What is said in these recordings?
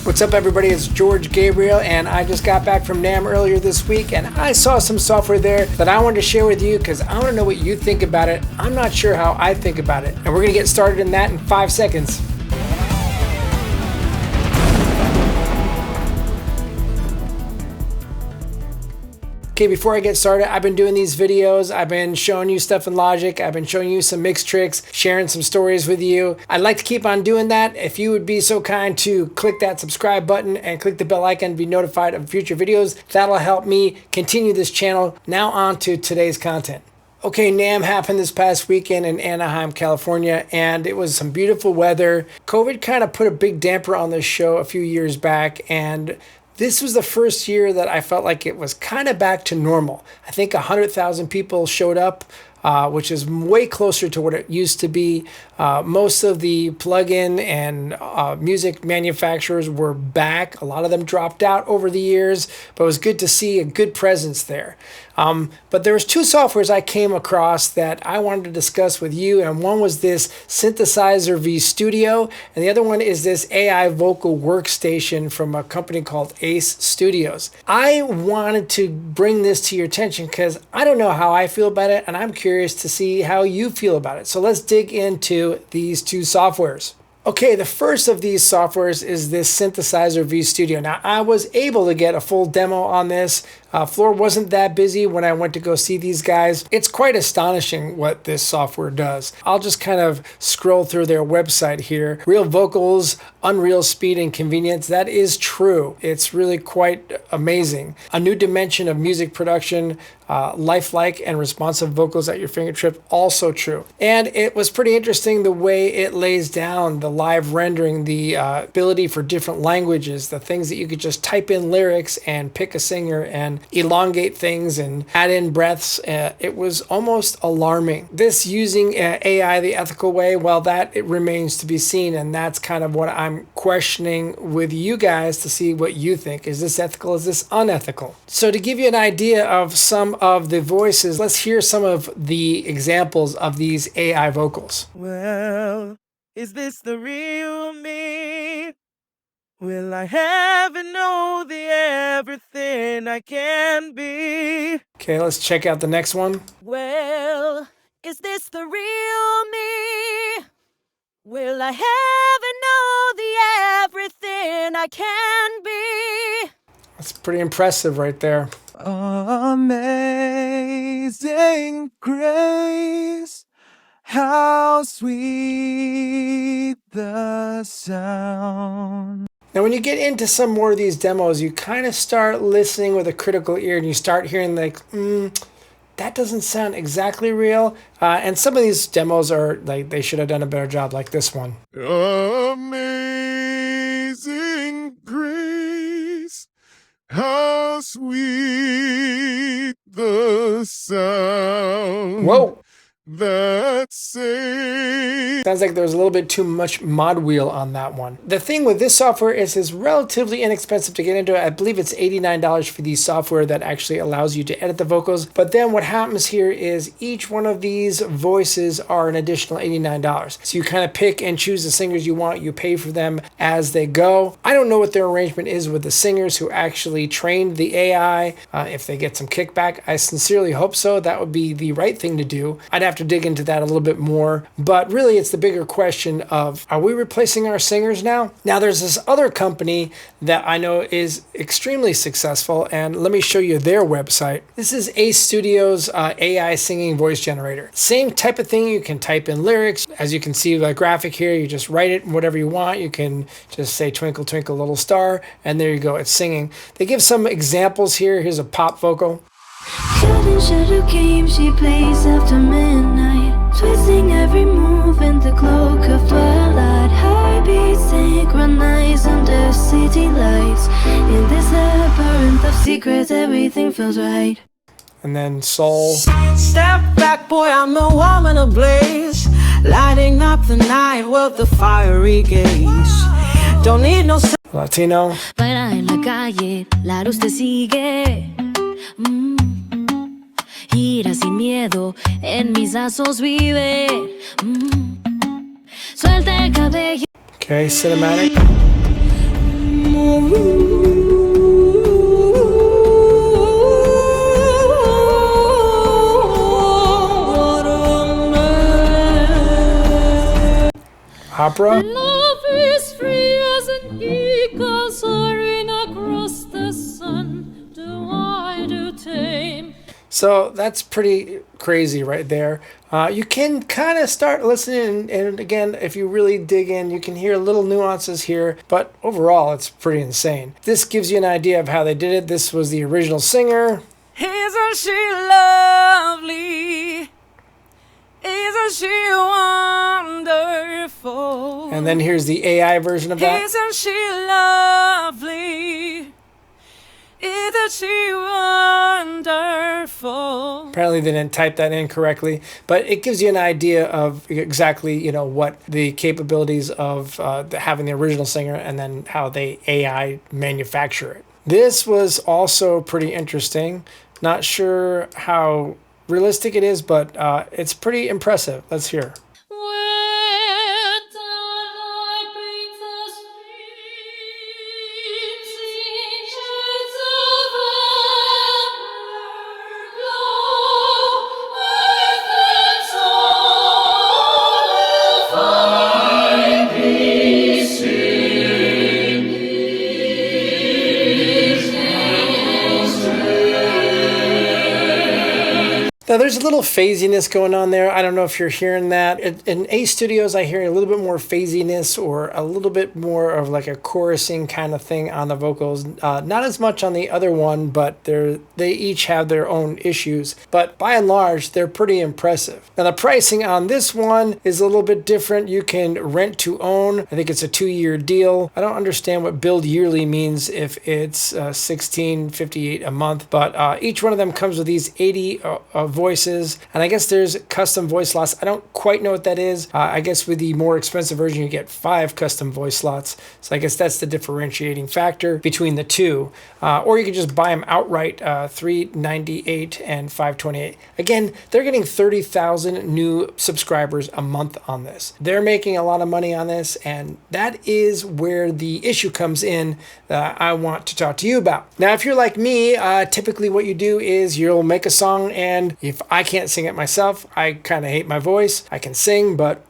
What's up everybody, it's George Gabriel and I just got back from NAMM earlier this week and I saw some software there that I wanted to share with you because I want to know what you think about it. I'm not sure how I think about it, and we're going to get started in that in 5 seconds. Okay, before I get started, I've been doing these videos. I've been showing you stuff in Logic. I've been showing you some mix tricks, sharing some stories with you. I'd like to keep on doing that. If you would be so kind to click that subscribe button and click the bell icon to be notified of future videos, that'll help me continue this channel. Now on to today's content. Okay, NAMM happened this past weekend in Anaheim, California, and it was some beautiful weather. COVID kind of put a big damper on this show a few years back, and this was the first year that I felt like it was kind of back to normal. I think 100,000 people showed up, which is way closer to what it used to be. Most of the plug-in and music manufacturers were back. A lot of them dropped out over the years, but it was good to see a good presence there. But there was two softwares I came across that I wanted to discuss with you, and one was this Synthesizer V Studio, and the other one is this AI vocal workstation from a company called Ace Studios. I wanted to bring this to your attention because I don't know how I feel about it, and I'm curious to see how you feel about it. So let's dig into these two softwares. Okay, the first of these softwares is this Synthesizer V Studio. Now, I was able to get a full demo on this. Floor wasn't that busy when I went to go see these guys. It's quite astonishing what this software does. I'll just kind of scroll through their website here. Real vocals, unreal speed and convenience. That is true. It's really quite amazing. A new dimension of music production, lifelike and responsive vocals at your fingertip, also true. And it was pretty interesting the way it lays down the live rendering, the ability for different languages, the things that you could just type in lyrics and pick a singer and elongate things and add in breaths. It was almost alarming. This using AI the ethical way, well, that it remains to be seen, and that's kind of what I'm questioning with you guys to see what you think. Is this ethical? Is this unethical? So to give you an idea of some of the voices, let's hear some of the examples of these AI vocals. Well, is this the real me? Will I ever know the everything I can be? Okay, let's check out the next one. Well, is this the real me? Will I ever know the everything I can be? That's pretty impressive right there. Amazing grace, how sweet the sound. Now, when you get into some more of these demos, you kind of start listening with a critical ear and you start hearing like, that doesn't sound exactly real. And some of these demos are like, they should have done a better job, like this one. Amazing grace, how sweet the sound. Whoa. That saved. Sounds like there's a little bit too much mod wheel on that one. The thing with this software is it's relatively inexpensive to get into. I believe it's $89 for the software that actually allows you to edit the vocals. But then what happens here is each one of these voices are an additional $89. So you kind of pick and choose the singers you want. You pay for them as they go. I don't know what their arrangement is with the singers who actually trained the AI. If they get some kickback, I sincerely hope so. That would be the right thing to do. I'd have to dig into that a little bit more, but really it's the bigger question of, are we replacing our singers now? Now there's this other company that I know is extremely successful, and let me show you their website. This is Ace Studios AI singing voice generator. Same type of thing. You can type in lyrics. As you can see the graphic here, you just write it whatever you want. You can just say twinkle twinkle little star, and there you go, it's singing. They give some examples here. Here's a pop vocal. Shadow came, she plays after midnight, twisting every move in the cloak of twilight. Heartbeats synchronize under city lights. In this labyrinth of secrets, everything feels right. And then soul. Step back, boy, I'm a woman ablaze, lighting up the night with the fiery gaze. Don't need no Latino. Para en la calle, la luz te sigue. Gira sin miedo, en mis lazos vive. Suelta el cabello. Okay, cinematic. opera. Love is free as an eagle soaring across the sun. Do I do tame? So that's pretty crazy right there. You can kind of start listening, and again, if you really dig in, you can hear little nuances here, but overall, it's pretty insane. This gives you an idea of how they did it. This was the original singer. Isn't she lovely? Isn't she wonderful? And then here's the AI version of that. Isn't she lovely? Isn't she wonderful? Apparently they didn't type that in correctly, but it gives you an idea of exactly, what the capabilities of having the original singer and then how they AI manufacture it. This was also pretty interesting. Not sure how realistic it is, but it's pretty impressive. Let's hear. When daylight paints the streets in shades of afterglow, earth and soul will find peace in these days. Now there's a little phasiness going on there. I don't know if you're hearing that. In A Studios, I hear a little bit more phasiness or a little bit more of like a chorusing kind of thing on the vocals. Not as much on the other one, but they each have their own issues. But by and large, they're pretty impressive. Now the pricing on this one is a little bit different. You can rent to own. I think it's a 2-year deal. I don't understand what billed yearly means if it's $16.58 a month, but each one of them comes with these 80 voices, and I guess there's custom voice slots. I don't quite know what that is. I guess with the more expensive version, you get 5 custom voice slots. So I guess that's the differentiating factor between the two. Or you can just buy them outright, $398 and $528. Again, they're getting 30,000 new subscribers a month on this. They're making a lot of money on this, and that is where the issue comes in that I want to talk to you about. Now, if you're like me, typically what you do is you'll make a song, and if I can't sing it myself, I kind of hate my voice. I can sing, but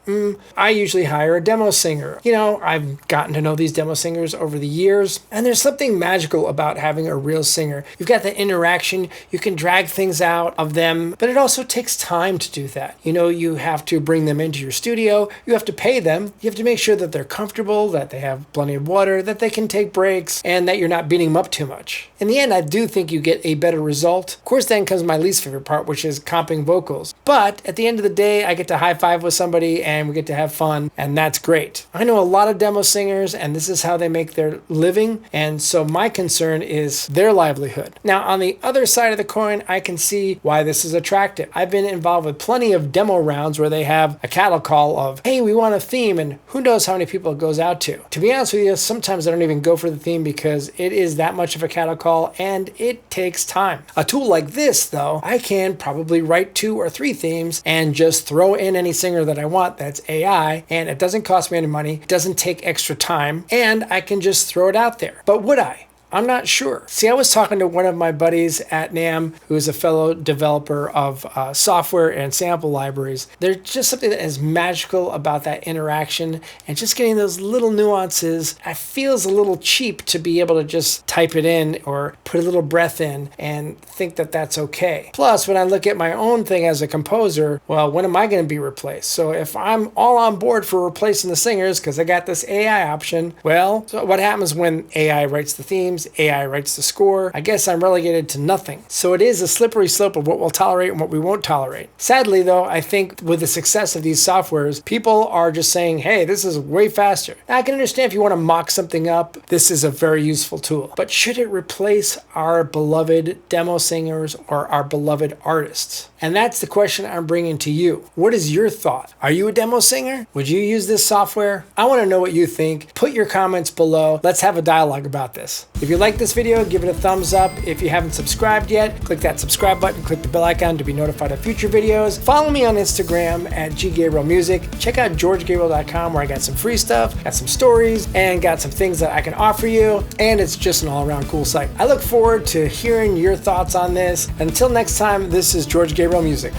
I usually hire a demo singer. I've gotten to know these demo singers over the years, and there's something magical about having a real singer. You've got the interaction, you can drag things out of them, but it also takes time to do that. You have to bring them into your studio, you have to pay them, you have to make sure that they're comfortable, that they have plenty of water, that they can take breaks, and that you're not beating them up too much. In the end, I do think you get a better result. Of course, then comes my least favorite part, which is comping vocals. But at the end of the day, I get to high five with somebody and we get to have fun, and that's great. I know a lot of demo singers, and this is how they make their living, and so my concern is their livelihood. Now, on the other side of the coin, I can see why this is attractive. I've been involved with plenty of demo rounds where they have a cattle call of, hey, we want a theme, and who knows how many people it goes out to. To be honest with you, sometimes I don't even go for the theme because it is that much of a cattle call and it takes time. A tool like this, though, I can probably write 2 or 3 themes and just throw in any singer that I want that's AI, and it doesn't cost me any money, it doesn't take extra time, and I can just throw it out there. But would I? I'm not sure. See, I was talking to one of my buddies at NAMM, who is a fellow developer of software and sample libraries. There's just something that is magical about that interaction, and just getting those little nuances. It feels a little cheap to be able to just type it in or put a little breath in and think that that's okay. Plus, when I look at my own thing as a composer, well, when am I going to be replaced? So if I'm all on board for replacing the singers because I got this AI option, well, so what happens when AI writes the themes? AI writes the score. I guess I'm relegated to nothing. So it is a slippery slope of what we'll tolerate and what we won't tolerate. Sadly, though, I think with the success of these softwares, people are just saying, hey, this is way faster. Now, I can understand if you want to mock something up, this is a very useful tool. But should it replace our beloved demo singers or our beloved artists? And that's the question I'm bringing to you. What is your thought? Are you a demo singer? Would you use this software? I want to know what you think. Put your comments below. Let's have a dialogue about this. If you like this video, give it a thumbs up. If you haven't subscribed yet, click that subscribe button, click the bell icon to be notified of future videos. Follow me on Instagram at @GGabrielMusic. Check out GeorgeGabriel.com where I got some free stuff, got some stories, and got some things that I can offer you. And it's just an all-around cool site. I look forward to hearing your thoughts on this. Until next time, this is George Gabriel Music.